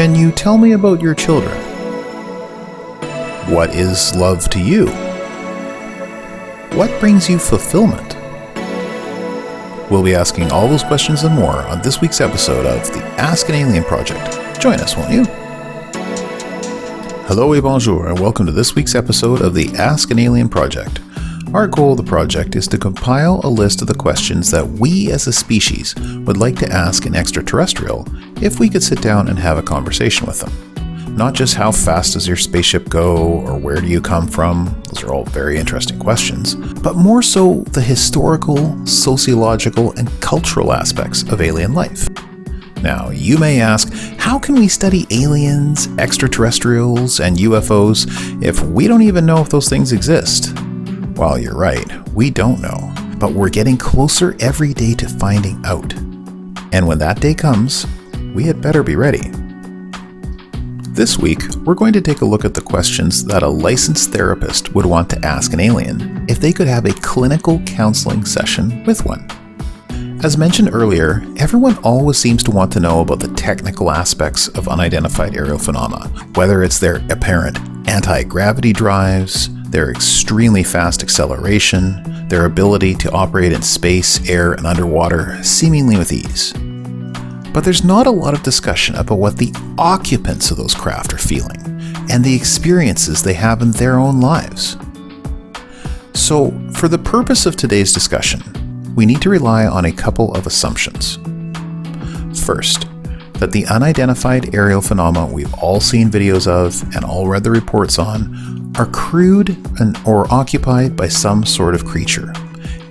Can you tell me about your children? What is love to you? What brings you fulfillment? We'll be asking all those questions and more on this week's episode of the Ask an Alien Project. Join us, won't you? Hello et bonjour, and welcome to this week's episode of the Ask an Alien Project. Our goal of the project is to compile a list of the questions that we as a species would like to ask an extraterrestrial if we could sit down and have a conversation with them. Not just how fast does your spaceship go or where do you come from, those are all very interesting questions, but more so the historical, sociological, and cultural aspects of alien life. Now, you may ask, how can we study aliens, extraterrestrials, and UFOs if we don't even know if those things exist? Well, you're right, we don't know, but we're getting closer every day to finding out. And when that day comes, we had better be ready. This week, we're going to take a look at the questions that a licensed therapist would want to ask an alien if they could have a clinical counseling session with one. As mentioned earlier, everyone always seems to want to know about the technical aspects of unidentified aerial phenomena, whether it's their apparent anti-gravity drives, their extremely fast acceleration, their ability to operate in space, air, and underwater seemingly with ease. But there's not a lot of discussion about what the occupants of those craft are feeling and the experiences they have in their own lives. So, for the purpose of today's discussion, we need to rely on a couple of assumptions. First, that the unidentified aerial phenomena we've all seen videos of and all read the reports on are crewed or occupied by some sort of creature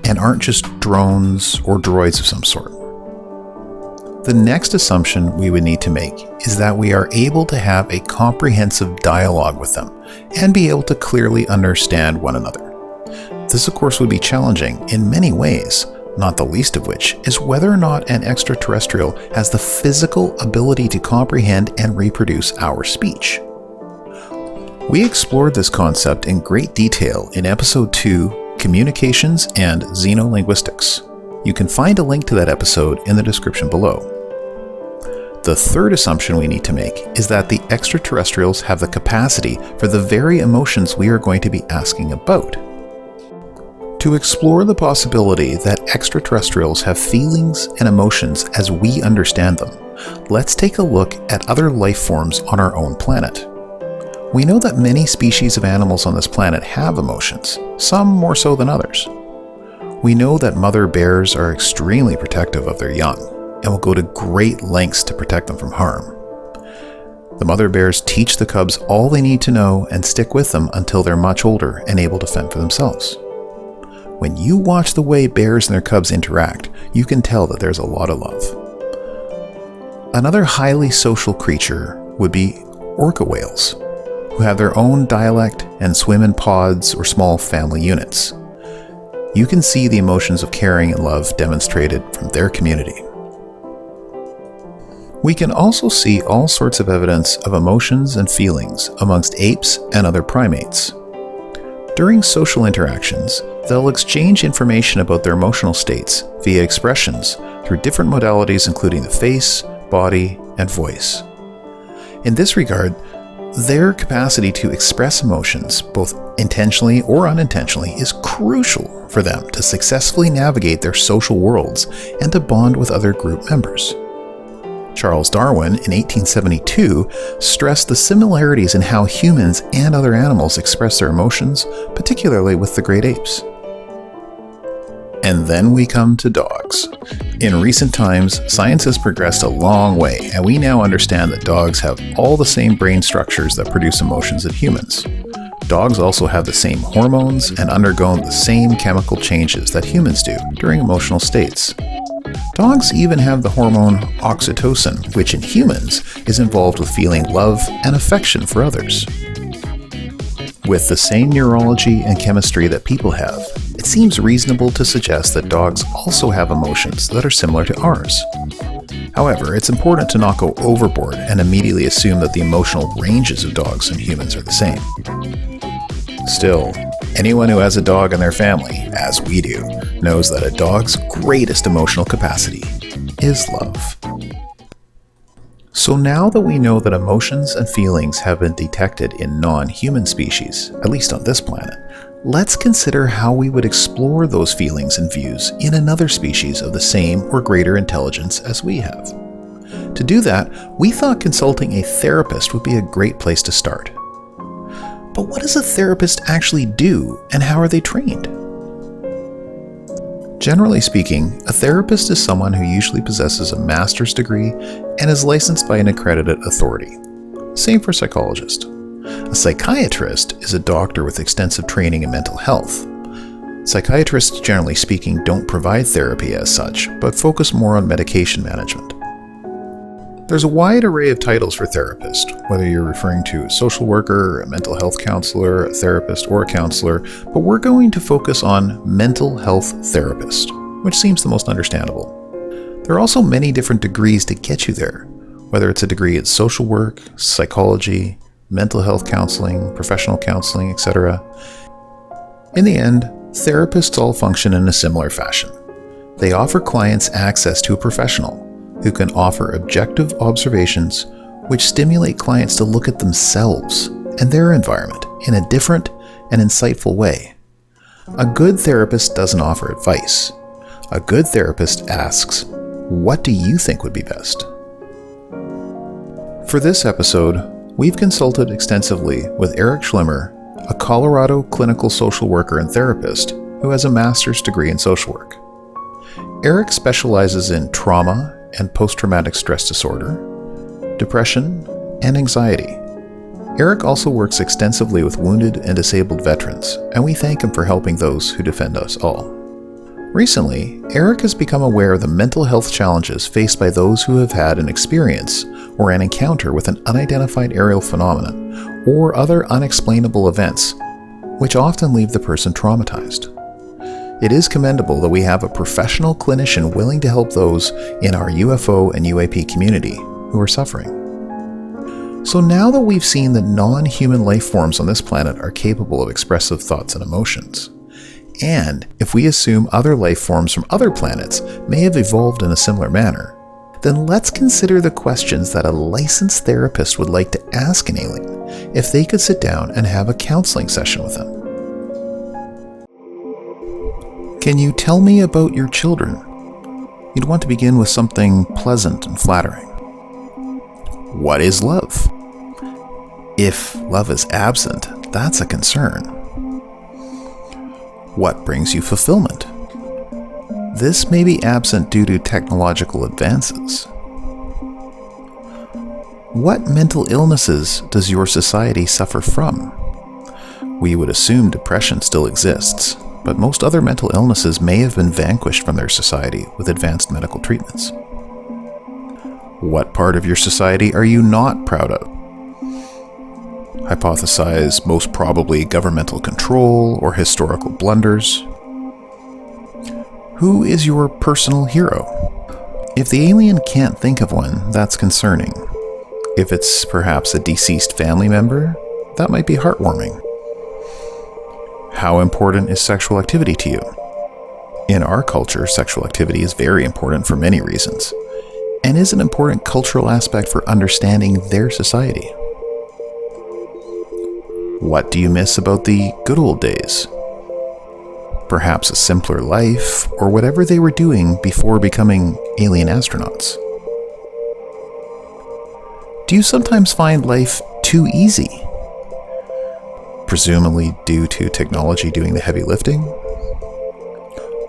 and aren't just drones or droids of some sort. The next assumption we would need to make is that we are able to have a comprehensive dialogue with them and be able to clearly understand one another. This, of course, would be challenging in many ways, not the least of which is whether or not an extraterrestrial has the physical ability to comprehend and reproduce our speech. We explored this concept in great detail in Episode 2, Communications and Xenolinguistics. You can find a link to that episode in the description below. The third assumption we need to make is that the extraterrestrials have the capacity for the very emotions we are going to be asking about. To explore the possibility that extraterrestrials have feelings and emotions as we understand them, let's take a look at other life forms on our own planet. We know that many species of animals on this planet have emotions, some more so than others. We know that mother bears are extremely protective of their young and will go to great lengths to protect them from harm. The mother bears teach the cubs all they need to know and stick with them until they're much older and able to fend for themselves. When you watch the way bears and their cubs interact, you can tell that there's a lot of love. Another highly social creature would be orca whales, who have their own dialect and swim in pods or small family units. You can see the emotions of caring and love demonstrated from their community. We can also see all sorts of evidence of emotions and feelings amongst apes and other primates. During social interactions, they'll exchange information about their emotional states via expressions through different modalities including the face, body, and voice. In this regard, their capacity to express emotions, both intentionally or unintentionally, is crucial for them to successfully navigate their social worlds and to bond with other group members. Charles Darwin, in 1872, stressed the similarities in how humans and other animals express their emotions, particularly with the great apes. And then we come to dogs. In recent times, science has progressed a long way, and we now understand that dogs have all the same brain structures that produce emotions in humans. Dogs also have the same hormones and undergo the same chemical changes that humans do during emotional states. Dogs even have the hormone oxytocin, which in humans is involved with feeling love and affection for others. With the same neurology and chemistry that people have, it seems reasonable to suggest that dogs also have emotions that are similar to ours. However, it's important to not go overboard and immediately assume that the emotional ranges of dogs and humans are the same. Still, anyone who has a dog in their family, as we do, knows that a dog's greatest emotional capacity is love. So now that we know that emotions and feelings have been detected in non-human species, at least on this planet, let's consider how we would explore those feelings and views in another species of the same or greater intelligence as we have. To do that, we thought consulting a therapist would be a great place to start. But what does a therapist actually do, and how are they trained? Generally speaking, a therapist is someone who usually possesses a master's degree and is licensed by an accredited authority. Same for a psychologist. A psychiatrist is a doctor with extensive training in mental health. Psychiatrists, generally speaking, don't provide therapy as such, but focus more on medication management. There's a wide array of titles for therapist, whether you're referring to a social worker, a mental health counselor, a therapist, or a counselor, but we're going to focus on mental health therapist, which seems the most understandable. There are also many different degrees to get you there, whether it's a degree in social work, psychology, mental health counseling, professional counseling, etc. In the end, therapists all function in a similar fashion. They offer clients access to a professional who can offer objective observations which stimulate clients to look at themselves and their environment in a different and insightful way. A good therapist doesn't offer advice. A good therapist asks, "What do you think would be best?" For this episode, we've consulted extensively with Erik Schlimmer, a Colorado clinical social worker and therapist who has a master's degree in social work. Erik specializes in trauma and post-traumatic stress disorder, depression, and anxiety. Erik also works extensively with wounded and disabled veterans, and we thank him for helping those who defend us all. Recently, Erik has become aware of the mental health challenges faced by those who have had an experience or an encounter with an unidentified aerial phenomenon or other unexplainable events, which often leave the person traumatized. It is commendable that we have a professional clinician willing to help those in our UFO and UAP community who are suffering. So now that we've seen that non-human life forms on this planet are capable of expressive thoughts and emotions, and if we assume other life forms from other planets may have evolved in a similar manner, then let's consider the questions that a licensed therapist would like to ask an alien if they could sit down and have a counseling session with them. Can you tell me about your children? You'd want to begin with something pleasant and flattering. What is love? If love is absent, that's a concern. What brings you fulfillment? This may be absent due to technological advances. What mental illnesses does your society suffer from? We would assume depression still exists, but most other mental illnesses may have been vanquished from their society with advanced medical treatments. What part of your society are you not proud of? Hypothesize most probably governmental control or historical blunders. Who is your personal hero? If the alien can't think of one, that's concerning. If it's perhaps a deceased family member, that might be heartwarming. How important is sexual activity to you? In our culture, sexual activity is very important for many reasons, and is an important cultural aspect for understanding their society. What do you miss about the good old days? Perhaps a simpler life, or whatever they were doing before becoming alien astronauts. Do you sometimes find life too easy? Presumably due to technology doing the heavy lifting?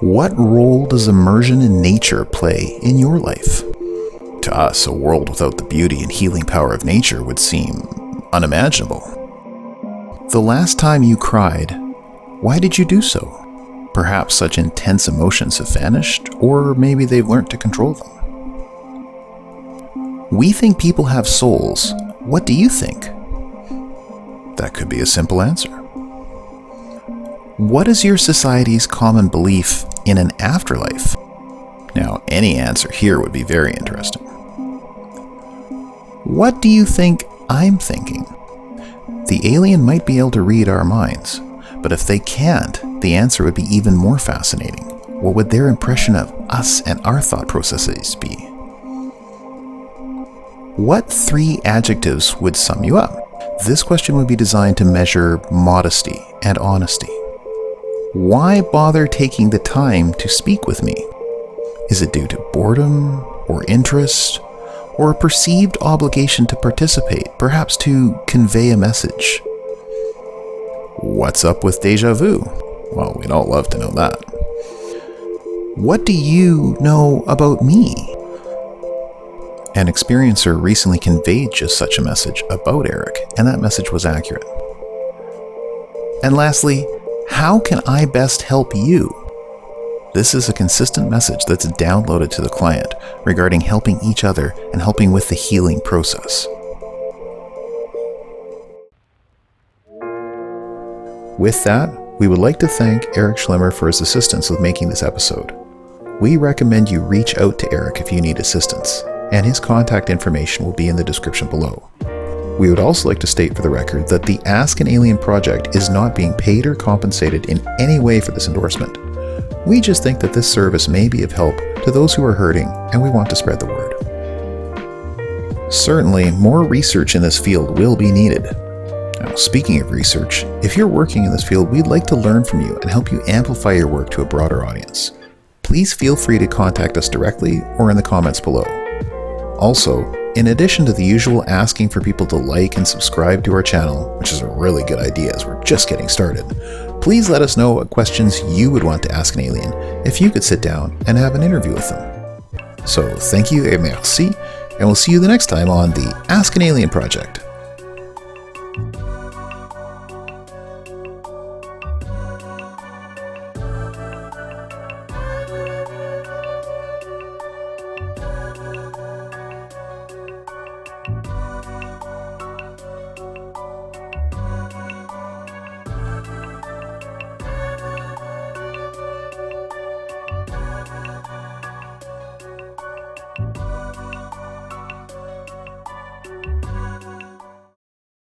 What role does immersion in nature play in your life? To us, a world without the beauty and healing power of nature would seem unimaginable. The last time you cried, why did you do so? Perhaps such intense emotions have vanished, or maybe they've learned to control them. We think people have souls. What do you think? That could be a simple answer. What is your society's common belief in an afterlife? Now, any answer here would be very interesting. What do you think I'm thinking? The alien might be able to read our minds, but if they can't, the answer would be even more fascinating. What would their impression of us and our thought processes be? What 3 adjectives would sum you up? This question would be designed to measure modesty and honesty. Why bother taking the time to speak with me? Is it due to boredom or interest or a perceived obligation to participate, perhaps to convey a message? What's up with déjà vu? Well, we'd all love to know that. What do you know about me? An experiencer recently conveyed just such a message about Erik, and that message was accurate. And lastly, how can I best help you? This is a consistent message that's downloaded to the client regarding helping each other and helping with the healing process. With that, we would like to thank Erik Schlimmer for his assistance with making this episode. We recommend you reach out to Erik if you need assistance, and his contact information will be in the description below. We would also like to state for the record that the Ask an Alien project is not being paid or compensated in any way for this endorsement. We just think that this service may be of help to those who are hurting, and we want to spread the word. Certainly, more research in this field will be needed. Now, speaking of research, if you're working in this field, we'd like to learn from you and help you amplify your work to a broader audience. Please feel free to contact us directly or in the comments below. Also, in addition to the usual asking for people to like and subscribe to our channel, which is a really good idea as we're just getting started, please let us know what questions you would want to ask an alien if you could sit down and have an interview with them. So thank you et merci, and we'll see you the next time on the Ask an Alien project.